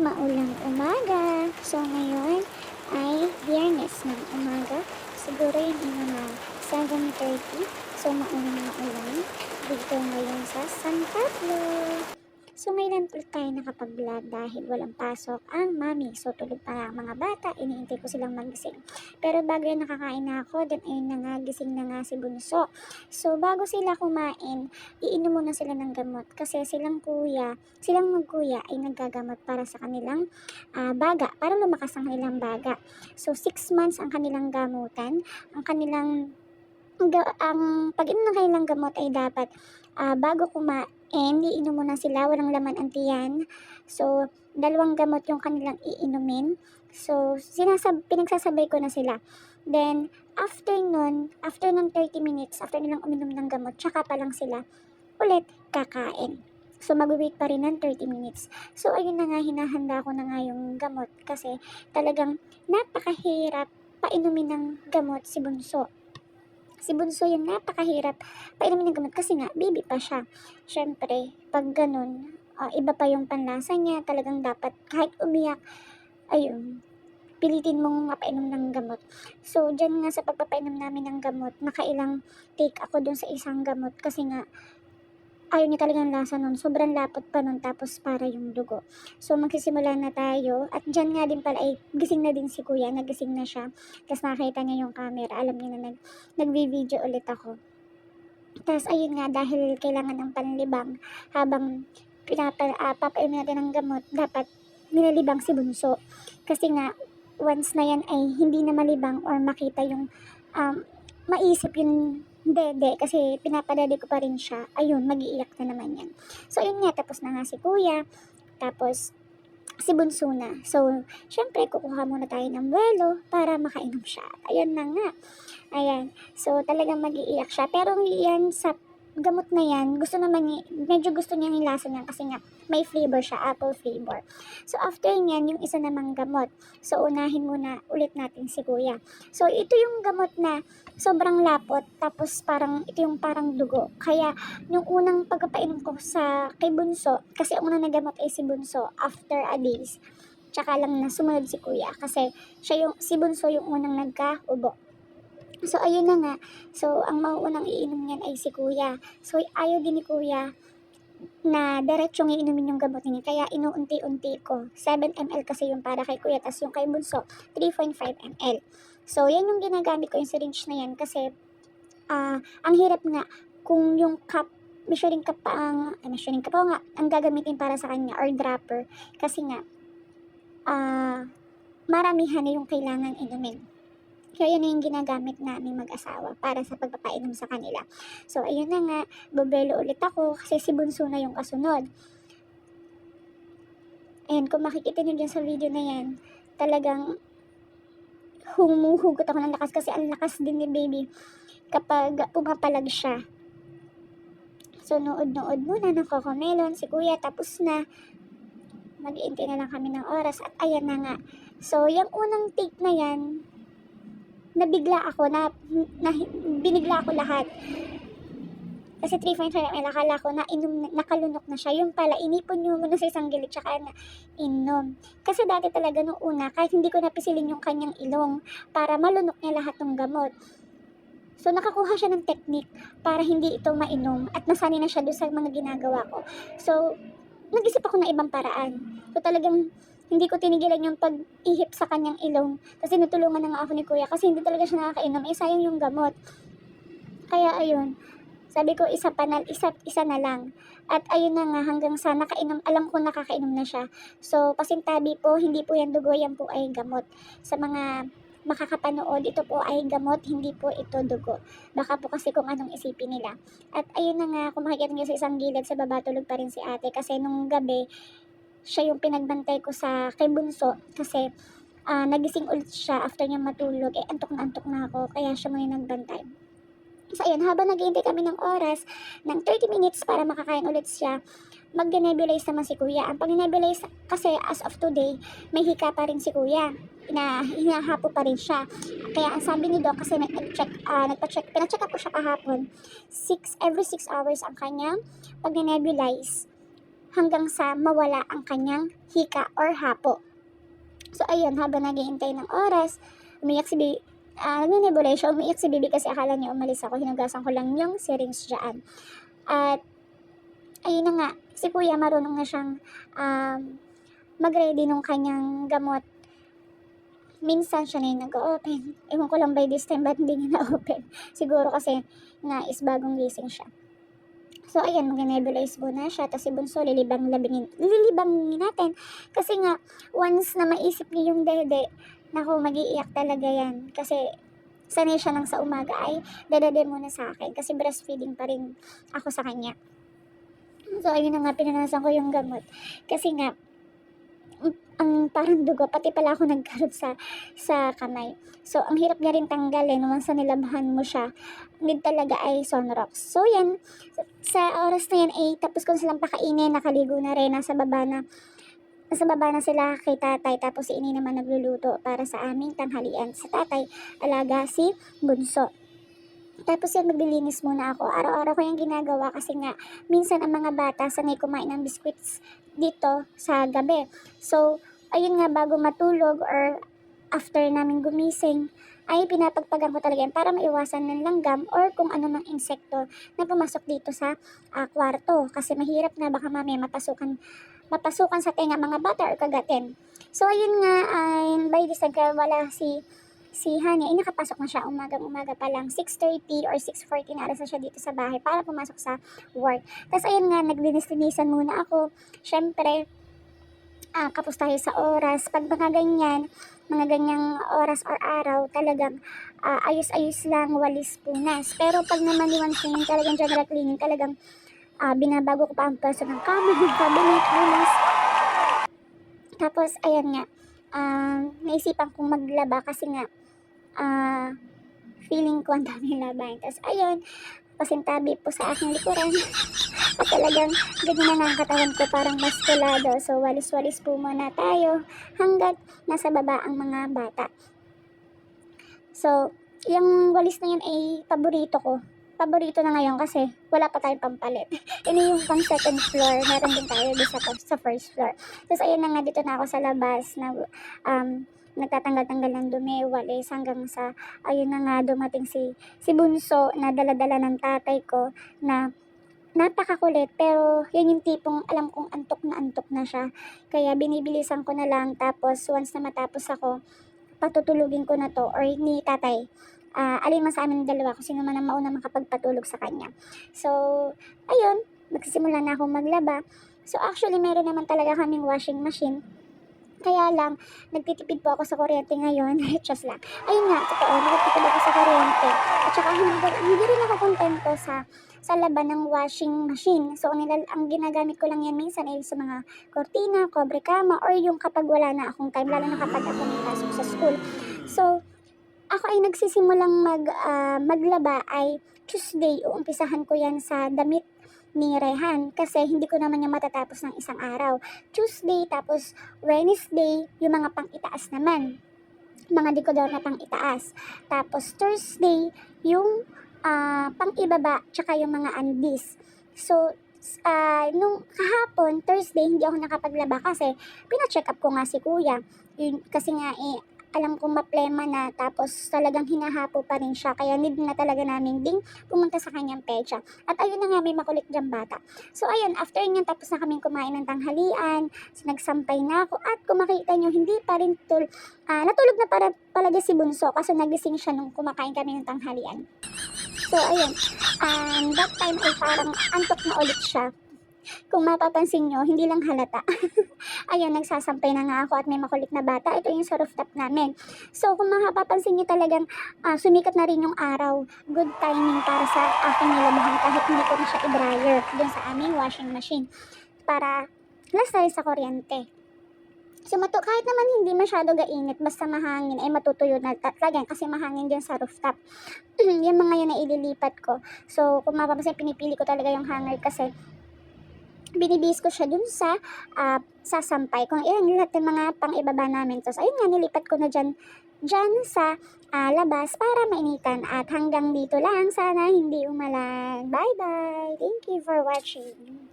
Maulang umaga. So ngayon ay Biyernes ng umaga. Siguro yun yung mga 7:30. So maulan dito ngayon sa San Pablo. So ngayon ulit tayo nakapag-vlog dahil walang pasok ang mami. So tulog pa ang mga bata, iniintay ko silang magising. Pero bago yan nakakain na ako, then ayun na nga, gising na nga si Bunso. So bago sila kumain, iinom muna sila ng gamot kasi silang magkuya ay naggagamot para sa kanilang baga, para lumakas ang kanilang baga. So 6 months ang kanilang gamutan, ang pag-inom ng kanilang gamot ay dapat bago kumain, iinom muna sila, walang laman ang tiyan. So, 2 gamot yung kanilang iinumin. So, pinagsasabay ko na sila. Then, after ng 30 minutes, after nilang uminom ng gamot, tsaka pa lang sila ulit kakain. So, mag-wait pa rin ng 30 minutes. So, ayun na nga, hinahanda ko na nga yung gamot kasi talagang napakahirap painumin ng gamot si Bunso. Si Bunso yung napakahirap painumin ng gamot kasi nga, baby pa siya. Syempre, pag ganun, iba pa yung panlasa niya. Talagang dapat, kahit umiyak, ayun, pilitin mong mapainom ng gamot. So, dyan nga sa pagpapainom namin ng gamot, nakailang take ako dun sa isang gamot kasi nga, ayaw niya talagang lasa nun. Sobrang lapot pa nun, tapos para yung dugo. So, magsisimula na tayo. At dyan nga din pala, ay gising na din si kuya. Nagising na siya. Tapos nakita niya yung camera. Alam niya na nag-video ulit ako. Tapos, ayun nga, dahil kailangan ng panlibang, habang papainom natin ng gamot, dapat nilalibang si Bunso. Kasi nga, once na yan ay hindi na malibang or makita yung maisip yung dede kasi pinapadede ko pa rin siya, ayun, mag-iiyak na naman yan. So, ayun nga, tapos na nga si kuya, tapos si Bunso na. So, syempre, kukuha muna tayo ng buwelo para makainom siya. Ayun na nga. Ayan. So, talagang mag-iiyak siya. Pero yan sa gamot na yan, medyo gusto niya yung lasa niya kasi nga may flavor siya, apple flavor. So, after niyan, yung isa namang gamot. So, unahin muna ulit natin si kuya. So, ito yung gamot na sobrang lapot, tapos ito yung parang dugo. Kaya, yung unang pagpapainom ko kay Bunso, kasi ang unang nagamot ay si Bunso after a days. Tsaka lang na sumunod si kuya kasi si Bunso yung unang nagka-ubo. So, ayun na nga. So, ang mauunang iinom niyan ay si kuya. So, ayaw din ni kuya na diretsong iinumin yung gamot niya. Kaya, inuunti-unti ko. 7 ml kasi yung para kay kuya. Tapos yung kay Bunso, 3.5 ml. So, yan yung ginagamit ko, yung syringe na yan. Kasi, ang hirap nga kung yung measuring cup nga, ang gagamitin para sa kanya or dropper. Kasi nga, maramihan na yung kailangan inumin. Kaya yun na yung ginagamit namin mag-asawa para sa pagpapainom sa kanila. So, ayun na nga, bubelo ulit ako kasi si Bunso na yung kasunod. Ayan, kung makikita nyo dyan sa video na yan, talagang humuhugot ako ng lakas kasi ang lakas din ni baby kapag pumapalag siya. So, nood-nood muna ng Cocomelon, si kuya, tapos na. Mag-iintay na lang kami ng oras at ayan na nga. So, yung unang take na yan, binigla ako lahat. Kasi 3.5 ml, akala ko na nakalunok na siya. Yung pala, inipon nyo muna sa isang gilid, tsaka na inom. Kasi dati talaga nung una, kahit hindi ko napisilin yung kanyang ilong, para malunok niya lahat ng gamot. So, nakakuha siya ng technique para hindi ito mainom at nasanay na siya doon sa mga ginagawa ko. So, nag-isip ako ng ibang paraan. So, talagang hindi ko tinigilan yung pag-ihip sa kanyang ilong kasi natulungan na nga ako ni kuya kasi hindi talaga siya nakakainom. Sayang yung gamot. Kaya, ayun. Sabi ko, isa na lang. At ayun na nga, hanggang sa nakainom, alam ko nakakainom na siya. So, pasintabi po, hindi po yan dugo, yan po ay gamot. Sa mga makakapanood, ito po ay gamot, hindi po ito dugo. Baka po kasi kung anong isipin nila. At ayun na nga, kung makikita niyo sa isang gilid, sa baba tulog pa rin si ate. Kasi nung gabi, siya yung pinagbantay ko kay Bunso. Kasi nagising ulit siya after niya matulog. Antok na ako, kaya siya muna nagbantay. So, ayun, habang naghihintay kami ng oras, ng 30 minutes para makakain ulit siya, mag-nebulize naman si kuya. Ang pag-nebulize kasi as of today, may hika pa rin si kuya. Hinahapo pa rin siya. Kaya ang sabi ni Doc, kasi pinacheck up ko siya kahapon, every 6 hours ang kanyang pag-nebulize. hanggang sa mawala ang kanyang hika or hapo. So ayun, habang naghihintay ng oras, umiyak si baby, nagnenebulize siya, umiyak si baby kasi akala niya umalis ako, hinugasan ko lang yung syringe dyan. At ayun na nga, si kuya marunong na siyang mag-ready nung kanyang gamot. Minsan siya na yung nag-open. Ewan ko lang by this time ba't hindi niya na-open. Siguro kasi nga is bagong gising siya. So ayan, mag-nebulize muna siya. Tapos si Bunso, lilibangin natin. Kasi nga, once na maisip niya yung dede, naku, mag-iiyak talaga yan. Kasi sanay siya nang sa umaga ay dadade muna sa akin. Kasi breastfeeding pa rin ako sa kanya. So ayun na nga, pinanasan ko yung gamot. Kasi nga, ang parang dugo, pati pala ako nagkarot sa kamay. So, ang hirap niya rin tanggalin once na nilabhan mo siya. Need talaga ay Sonrox. So, yan. Sa oras na yan, tapos ko silang pakainin, nakaligo na rin, nasa baba na sila kay tatay, tapos si ini naman nagluluto para sa aming tanghalian. Sa tatay, alaga si Bunso. Tapos yan, maglilinis muna ako. Araw-araw ko yung ginagawa kasi nga, minsan ang mga bata sanay kumain ng biscuits dito sa gabi. So, ayun nga, bago matulog or after namin gumising, ay pinapagpagan ko talaga yan para maiwasan ng langgam or kung ano mang insekto na pumasok dito sa kwarto. Kasi mahirap na baka mamaya mapasukan sa tenga mga bata or kagatin. So, ayun nga, by this time, kaya wala si Honey, ay nakapasok na siya umagang-umaga pa lang, 6:30 or 6:40 na alas na siya dito sa bahay para pumasok sa work. Tapos ayun nga, naglinis-linisan muna ako. Syempre, kapos tayo sa oras. Pag mga ganyang oras or araw, talagang ayos-ayos lang, walis punas. Pero pag naman once cleaning, talagang general cleaning, talagang binabago ko pa ang peso ng kama, ng cabinet, punas. Tapos, ayan nga, naisipan kong maglaba kasi nga, feeling ko ang daming labahin. Tapos ayun, pasintabi po sa aking likuran. At talagang ganyan na ang katawan ko, parang maskulado. So walis-walis po muna tayo hanggat nasa baba ang mga bata. So yung walis na yun ay paborito ko. Paborito na ngayon kasi wala pa tayong pampalit. Ini yung pang second floor, meron din tayo sa first floor. Tapos ayun na nga, dito na ako sa labas na nagtatanggal-tanggal ng dumi, walis, hanggang sa ayun na nga, dumating si Bunso na dala-dala ng tatay ko na napakakulit, pero yun yung tipong alam kong antok na siya, kaya binibilisan ko na lang. Tapos once na matapos ako, patutulugin ko na to or ni tatay, alin man sa amin dalawa kung sino man ang mauna makapagpatulog sa kanya. So ayun, magsisimula na akong maglaba. So actually meron naman talaga kaming washing machine. Kaya lang, nagtitipid po ako sa kuryente ngayon. Just lang. Ayun nga, totoo, nagtitipid ako sa kuryente. At saka hindi rin ako kontento sa laban ng washing machine. So, ang ginagamit ko lang yan minsan ay sa mga kortina, kobre kama, or yung kapag wala na akong time, lalo na kapag ako may pasok sa school. So, ako ay nagsisimulang maglaba ay Tuesday. Uumpisahan ko yan sa damit ni Rehan kasi hindi ko naman yung matatapos ng isang araw. Tuesday, tapos Wednesday, yung mga pang-itaas naman. Mga dekodor na pang-itaas. Tapos Thursday, yung pang-ibaba, tsaka yung mga undies. So, nung kahapon, Thursday, hindi ako nakapaglaba kasi pina-check up ko nga si kuya. Kasi nga alam kong maplema na, tapos talagang hinahapo pa rin siya, kaya need na talaga namin ding pumunta sa kanyang petsa. At ayun na nga, may makulit diyang bata. So ayun, after nyan, tapos na kaming kumain ng tanghalian, nagsampay na ako, at kung makita nyo, hindi pa rin natulog na palagi si Bunso kasi nagising siya nung kumakain kami ng tanghalian. So ayun, that time ay parang antok na ulit siya. Kung mapapansin nyo, hindi lang halata. Ayun, nagsasampay na nga ako at may makulit na bata. Ito yung sa rooftop namin. So, kung mapapansin nyo talagang sumikat na rin yung araw. Good timing para sa aking nilabahan kahit hindi ko na siya i-dryer dun sa aming washing machine. Para last tayo sa kuryente. So, kahit naman hindi masyado gainit, basta mahangin, ay matutuyo na talaga kasi mahangin dyan sa rooftop. Yung mga yun na ililipat ko. So, kung mapapansin, pinipili ko talaga yung hanger kasi binibis ko siya dun sa sampay. Kung ilan lahat ng mga pang-ibaba namin. So, ayun nga, nilipat ko na dyan sa labas para mainitan. At hanggang dito lang. Sana hindi umalan. Bye-bye. Thank you for watching.